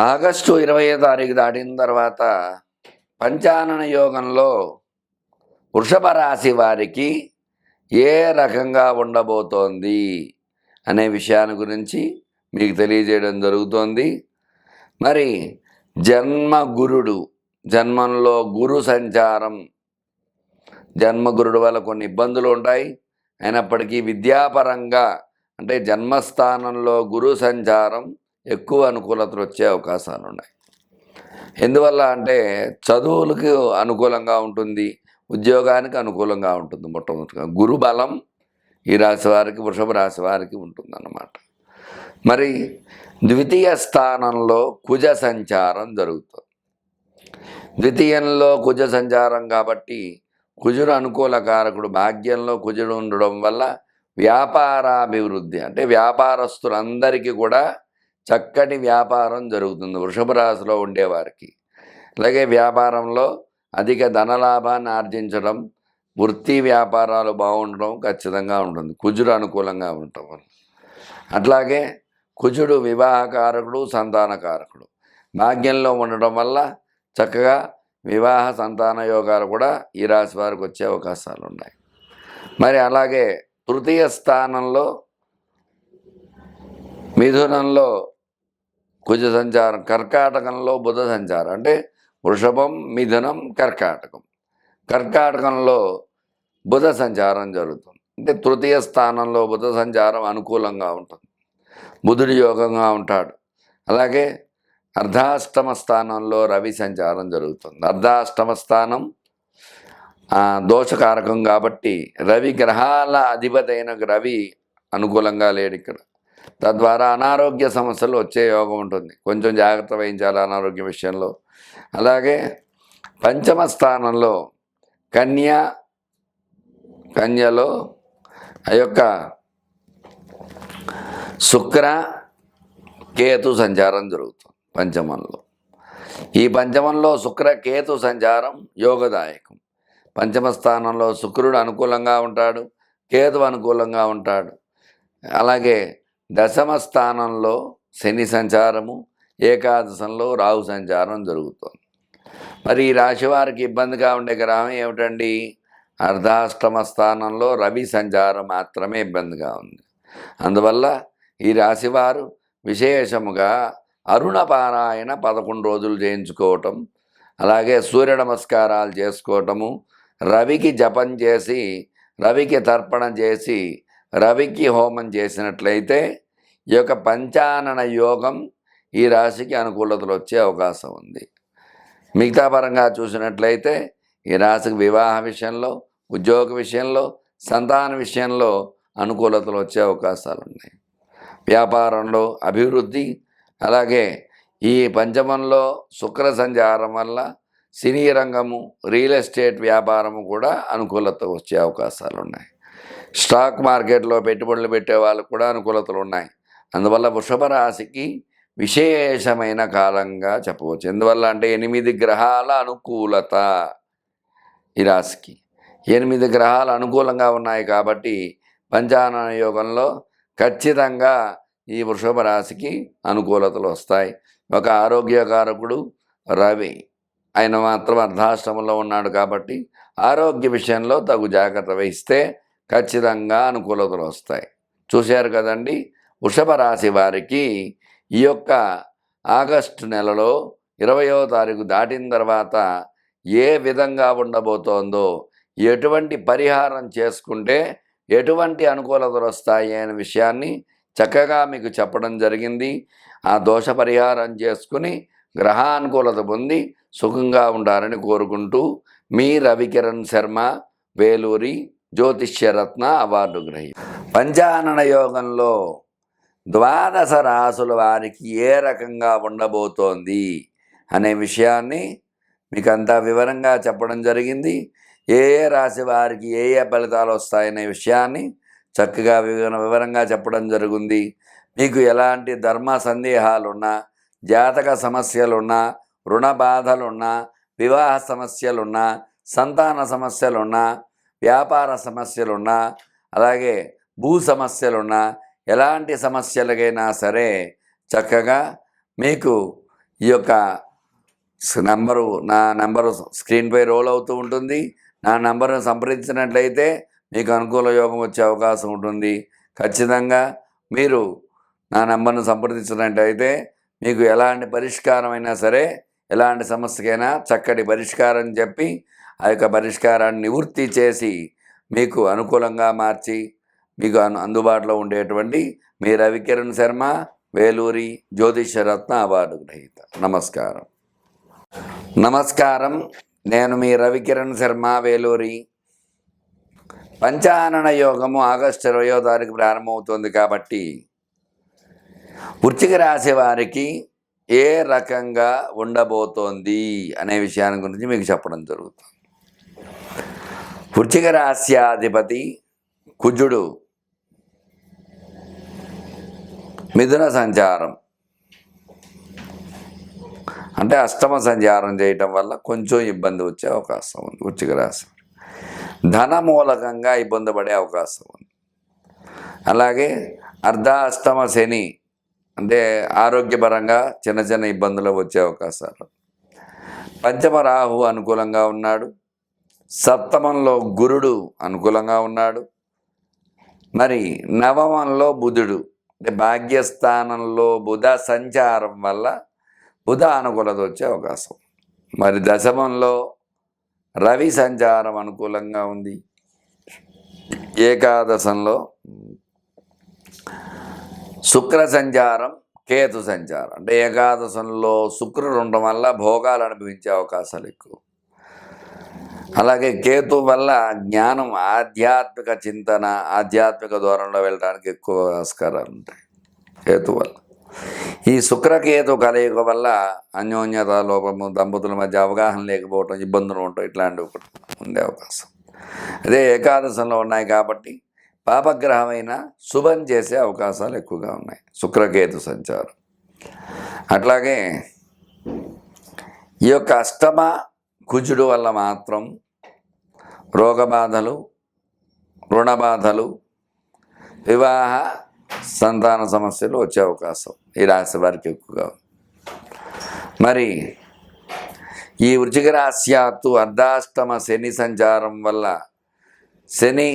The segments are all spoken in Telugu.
ఆగస్టు 20వ తారీఖు దాటిన తర్వాత పంచానన యోగంలో వృషభ రాశి వారికి ఏ రకంగా ఉండబోతోంది అనే విషయాన్ని గురించి మీకు తెలియజేయడం జరుగుతోంది. మరి జన్మగురుడు, జన్మంలో గురు సంచారం, జన్మగురుడు వల్ల కొన్ని ఇబ్బందులు ఉంటాయి. అయినప్పటికీ విద్యాపరంగా అంటే జన్మస్థానంలో గురు సంచారం ఎక్కువ అనుకూలతలు వచ్చే అవకాశాలు ఉన్నాయి. ఎందువల్ల అంటే చదువులకు అనుకూలంగా ఉంటుంది, ఉద్యోగానికి అనుకూలంగా ఉంటుంది. మొట్టమొదటిగా గురు బలం ఈ రాశి వారికి, వృషభ రాశి వారికి ఉంటుందన్నమాట. మరి ద్వితీయ స్థానంలో కుజ సంచారం జరుగుతుంది. ద్వితీయంలో కుజ సంచారం కాబట్టి కుజుడు అనుకూల కారకుడు, భాగ్యంలో కుజుడు ఉండడం వల్ల వ్యాపారాభివృద్ధి అంటే వ్యాపారస్తులందరికీ కూడా చక్కటి వ్యాపారం జరుగుతుంది వృషభ రాశిలో ఉండేవారికి. అలాగే వ్యాపారంలో అధిక ధనలాభాన్ని ఆర్జించడం, వృత్తి వ్యాపారాలు బాగుండడం ఖచ్చితంగా ఉంటుంది కుజుడు అనుకూలంగా ఉండటం వల్ల. అట్లాగే కుజుడు వివాహకారకుడు, సంతానకారకుడు, భాగ్యంలో ఉండడం వల్ల చక్కగా వివాహ సంతాన యోగాలు కూడా ఈ రాశి వారికి వచ్చే అవకాశాలు ఉన్నాయి. మరి అలాగే తృతీయ స్థానంలో మిథునంలో కుజ సంచారం, కర్కాటకంలో బుధ సంచారం అంటే వృషభం, మిథునం, కర్కాటకం. కర్కాటకంలో బుధ సంచారం జరుగుతుంది. అంటే తృతీయ స్థానంలో బుధ సంచారం అనుకూలంగా ఉంటుంది, బుధుడు యోగంగా ఉంటాడు. అలాగే అర్ధాష్టమ స్థానంలో రవి సంచారం జరుగుతుంది. అర్ధాష్టమ స్థానం దోషకారకం కాబట్టి రవి, గ్రహాల అధిపతి అయిన రవి అనుకూలంగా లేడు ఇక్కడ. తద్వారా అనారోగ్య సమస్యలు వచ్చే యోగం ఉంటుంది, కొంచెం జాగ్రత్త వహించాలి అనారోగ్య విషయంలో. అలాగే పంచమ స్థానంలో కన్యలో ఆ యొక్క శుక్ర కేతు సంచారం జరుగుతుంది పంచమంలో. ఈ పంచమంలో శుక్ర కేతు సంచారం యోగదాయకం. పంచమ స్థానంలో శుక్రుడు అనుకూలంగా ఉంటాడు, కేతు అనుకూలంగా ఉంటాడు. అలాగే దశమ స్థానంలో శని సంచారము, ఏకాదశంలో రాహు సంచారం జరుగుతుంది. మరి ఈ రాశి వారికి ఇబ్బందిగా ఉండే గ్రహం ఏమిటండి? అర్ధాష్టమ స్థానంలో రవి సంచారం మాత్రమే ఇబ్బందిగా ఉంది. అందువల్ల ఈ రాశివారు విశేషముగా అరుణ పారాయణ 11 రోజులు చేయించుకోవటం, అలాగే సూర్య నమస్కారాలు చేసుకోవటము, రవికి జపం చేసి, రవికి తర్పణ చేసి, రవికి హోమం చేసినట్లయితే ఈ యొక్క పంచానన యోగం ఈ రాశికి అనుకూలతలు వచ్చే అవకాశం ఉంది. మిగతా పరంగా చూసినట్లయితే ఈ రాశికి వివాహ విషయంలో, ఉద్యోగ విషయంలో, సంతాన విషయంలో అనుకూలతలు వచ్చే అవకాశాలు ఉన్నాయి. వ్యాపారంలో అభివృద్ధి, అలాగే ఈ పంచమంలో శుక్ర సంచారం వల్ల సినీ రంగము, రియల్ ఎస్టేట్ వ్యాపారము కూడా అనుకూలత వచ్చే అవకాశాలు ఉన్నాయి. స్టాక్ మార్కెట్లో పెట్టుబడులు పెట్టే వాళ్ళకు కూడా అనుకూలతలు ఉన్నాయి. అందువల్ల వృషభ రాశికి విశేషమైన కాలంగా చెప్పవచ్చు. ఎందువల్ల అంటే 8 గ్రహాల అనుకూలత ఈ రాశికి. 8 గ్రహాలు అనుకూలంగా ఉన్నాయి కాబట్టి పంచానన యోగంలో ఖచ్చితంగా ఈ వృషభ రాశికి అనుకూలతలు వస్తాయి. ఒక ఆరోగ్యకారకుడు రవి, ఆయన మాత్రం అర్ధాష్టమంలో ఉన్నాడు కాబట్టి ఆరోగ్య విషయంలో తగు జాగ్రత్త వహిస్తే ఖచ్చితంగా అనుకూలతలు వస్తాయి. చూశారు కదండి, వృషభ రాశి వారికి ఈ యొక్క ఆగస్టు నెలలో 20వ తారీఖు దాటిన తర్వాత ఏ విధంగా ఉండబోతోందో, ఎటువంటి పరిహారం చేసుకుంటే ఎటువంటి అనుకూలతలు వస్తాయి అనే విషయాన్ని చక్కగా మీకు చెప్పడం జరిగింది. ఆ దోష పరిహారం చేసుకుని గ్రహానుకూలత పొంది సుఖంగా ఉండాలని కోరుకుంటూ మీ రవికిరణ్ శర్మ, వేలూరి, జ్యోతిష్యరత్న అవార్డు గ్రహీ. పంచానన యోగంలో ద్వాదశ రాసుల వారికి ఏ రకంగా ఉండబోతోంది అనే విషయాన్ని మీకు అంతా వివరంగా చెప్పడం జరిగింది. ఏ ఏ రాశి వారికి ఏ ఏ ఫలితాలు వస్తాయనే విషయాన్ని చక్కగా వివరంగా చెప్పడం జరుగుతుంది. మీకు ఎలాంటి ధర్మ సందేహాలున్నా, జాతక సమస్యలున్నా, రుణ బాధలున్నా, వివాహ సమస్యలున్నా, సంతాన సమస్యలున్నా, వ్యాపార సమస్యలున్నా, అలాగే భూ సమస్యలున్నా, ఎలాంటి సమస్యలకైనా సరే చక్కగా మీకు ఈ యొక్క నా నెంబరు స్క్రీన్పై రోల్ అవుతూ ఉంటుంది. నా నెంబర్ను సంప్రదించినట్లయితే మీకు అనుకూల యోగం వచ్చే అవకాశం ఉంటుంది. ఖచ్చితంగా మీరు నా నెంబర్ను సంప్రదించినట్లయితే మీకు ఎలాంటి పరిష్కారం అయినా సరే, ఎలాంటి సమస్యకైనా చక్కటి పరిష్కారం చెప్పి ఆ యొక్క పరిష్కారాన్ని నివృత్తి చేసి మీకు అనుకూలంగా మార్చి మీకు అందుబాటులో ఉండేటువంటి మీ రవికిరణ్ శర్మ, వేలూరి జ్యోతిషరత్న అవార్డు గ్రహీత. నమస్కారం. నమస్కారం. నేను మీ రవికిరణ్ శర్మ, వేలూరి. పంచానన యోగము ఆగస్టు 20వ తారీఖు ప్రారంభమవుతుంది కాబట్టి వృశ్చిక రాశి వారికి ఏ రకంగా ఉండబోతోంది అనే విషయాన్ని గురించి మీకు చెప్పడం జరుగుతుంది. వృశ్చిక రాశ్యాధిపతి కుజుడు మిథున సంచారం అంటే అష్టమ సంచారం చేయటం వల్ల కొంచెం ఇబ్బంది వచ్చే అవకాశం ఉంది. వృశ్చిక రాశి ధన మూలకంగా ఇబ్బంది పడే అవకాశం ఉంది. అలాగే అర్ధాష్టమ శని అంటే ఆరోగ్యపరంగా చిన్న చిన్న ఇబ్బందులు వచ్చే అవకాశాలు. పంచమ రాహు అనుకూలంగా ఉన్నాడు. సప్తమంలో గురుడు అనుకూలంగా ఉన్నాడు. మరి నవమంలో బుధుడు అంటే భాగ్యస్థానంలో బుధ సంచారం వల్ల బుధ అనుకూలత వచ్చే అవకాశం. మరి దశమంలో రవి సంచారం అనుకూలంగా ఉంది. ఏకాదశంలో శుక్ర సంచారం, కేతు సంచారం అంటే ఏకాదశంలో శుక్రుడు ఉండడం వల్ల భోగాలు అనుభవించే అవకాశాలు ఎక్కువ. అలాగే కేతు వల్ల జ్ఞానం, ఆధ్యాత్మిక చింతన, ఆధ్యాత్మిక ధోరణిలో వెళ్ళడానికి ఎక్కువ ఆస్కారాలు ఉంటాయి కేతు వల్ల. ఈ శుక్రకేతు కలయిక వల్ల అన్యోన్యత లోపము, దంపతుల మధ్య అవగాహన లేకపోవటం, ఇబ్బందులు ఉండటం ఇట్లాంటివి ఒకటి ఉండే అవకాశం. అదే ఏకాదశంలో ఉన్నాయి కాబట్టి పాపగ్రహమైన శుభం చేసే అవకాశాలు ఎక్కువగా ఉన్నాయి శుక్రకేతు సంచారం. అట్లాగే ఈ యొక్క అష్టమ కుజుడు వల్ల మాత్రం రోగబాధలు, రుణబాధలు, వివాహ సంతాన సమస్యలు వచ్చే అవకాశం ఈ రాశి వారికి ఎక్కువగా. మరి ఈ వృశ్చిక రాశ్యాత్తు అర్ధాష్టమ శని సంచారం వల్ల, శని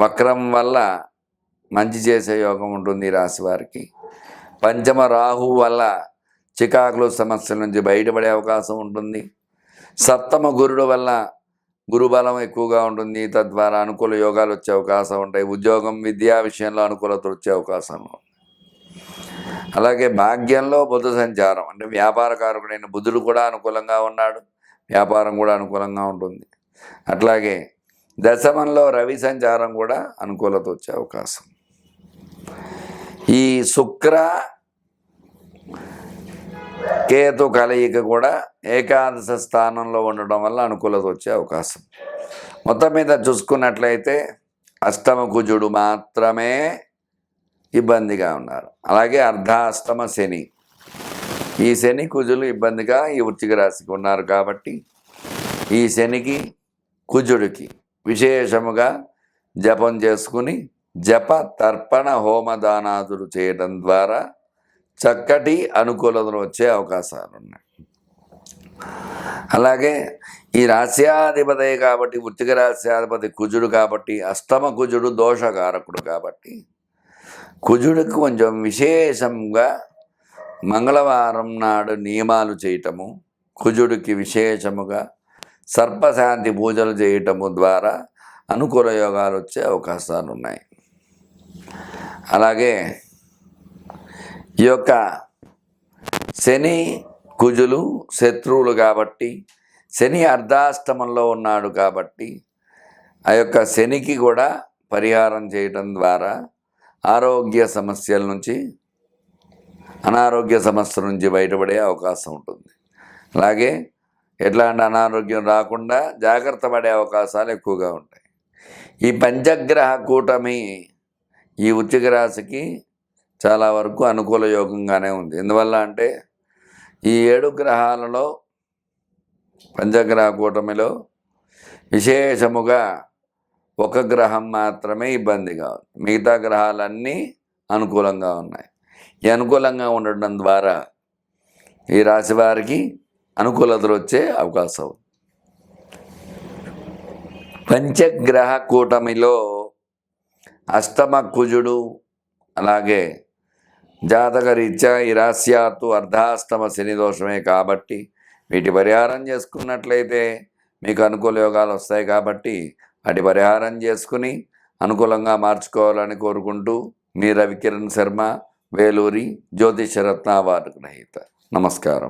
వక్రం వల్ల మంచి చేసే యోగం ఉంటుంది ఈ రాశి వారికి. పంచమ రాహు వల్ల చికాకులు సమస్యల నుంచి బయటపడే అవకాశం ఉంటుంది. సప్తమ గురుడు వల్ల గురుబలం ఎక్కువగా ఉంటుంది. తద్వారా అనుకూల యోగాలు వచ్చే అవకాశం ఉంటాయి. ఉద్యోగం, విద్యా విషయంలో అనుకూలత వచ్చే అవకాశం. అలాగే భాగ్యంలో బుధ సంచారం అంటే వ్యాపారకారకుడైన బుధుడు కూడా అనుకూలంగా ఉన్నాడు. వ్యాపారం కూడా అనుకూలంగా ఉంటుంది. అట్లాగే దశమంలో రవి సంచారం కూడా అనుకూలత వచ్చే అవకాశం. ఈ శుక్ర కేతు కలయిక కూడా ఏకాదశ స్థానంలో ఉండడం వల్ల అనుకూలత వచ్చే అవకాశం. మొత్తం మీద చూసుకున్నట్లయితే అష్టమ కుజుడు మాత్రమే ఇబ్బందిగా ఉన్నారు. అలాగే అర్ధాష్టమ శని, ఈ శని కుజులు ఇబ్బందిగా ఈ వృశ్చిక రాశికి ఉన్నారు కాబట్టి ఈ శనికి కుజుడికి విశేషముగా జపం చేసుకుని జప తర్పణ హోమదానాదులు చేయడం ద్వారా చక్కటి అనుకూలతలు వచ్చే అవకాశాలు ఉన్నాయి. అలాగే ఈ రాశ్యాధిపతి కాబట్టి, వృశ్చిక రాశ్యాధిపతి కుజుడు కాబట్టి, అష్టమ కుజుడు దోషకారకుడు కాబట్టి కుజుడికి కొంచెం విశేషంగా మంగళవారం నాడు నియమాలు చేయటము, కుజుడికి విశేషముగా సర్పశాంతి పూజలు చేయటము ద్వారా అనుకూల యోగాలు వచ్చే అవకాశాలు ఉన్నాయి. అలాగే ఈ యొక్క శని కుజులు శత్రువులు కాబట్టి, శని అర్ధాష్టమంలో ఉన్నాడు కాబట్టి ఆ యొక్క శనికి కూడా పరిహారం చేయటం ద్వారా ఆరోగ్య సమస్యల నుంచి, అనారోగ్య సమస్యల నుంచి బయటపడే అవకాశం ఉంటుంది. అలాగే ఎట్లాంటి అనారోగ్యం రాకుండా జాగ్రత్త పడే అవకాశాలు ఎక్కువగా ఉంటాయి. ఈ పంచగ్రహ కూటమి ఈ వృశ్చిక రాశికి చాలా వరకు అనుకూల యోగంగానే ఉంది. ఎందువల్ల అంటే ఈ 7 గ్రహాలలో పంచగ్రహ కూటమిలో విశేషముగా ఒక గ్రహం మాత్రమే ఇబ్బందిగా ఉంది. మిగతా గ్రహాలన్నీ అనుకూలంగా ఉన్నాయి. ఈ అనుకూలంగా ఉండడం ద్వారా ఈ రాశి వారికి అనుకూలతలు వచ్చే అవకాశం. పంచగ్రహ కూటమిలో అష్టమ కుజుడు, అలాగే జాతకరీత్యా ఈ రాశ్యాత్తు అర్ధాష్టమ శని దోషమే కాబట్టి వీటి పరిహారం చేసుకున్నట్లయితే మీకు అనుకూల యోగాలు వస్తాయి. కాబట్టి వాటి పరిహారం చేసుకుని అనుకూలంగా మార్చుకోవాలని కోరుకుంటూ, మీ రవికిరణ్ శర్మ, వేలూరి జ్యోతిషరత్న అవార్డు గ్రహీత. నమస్కారం.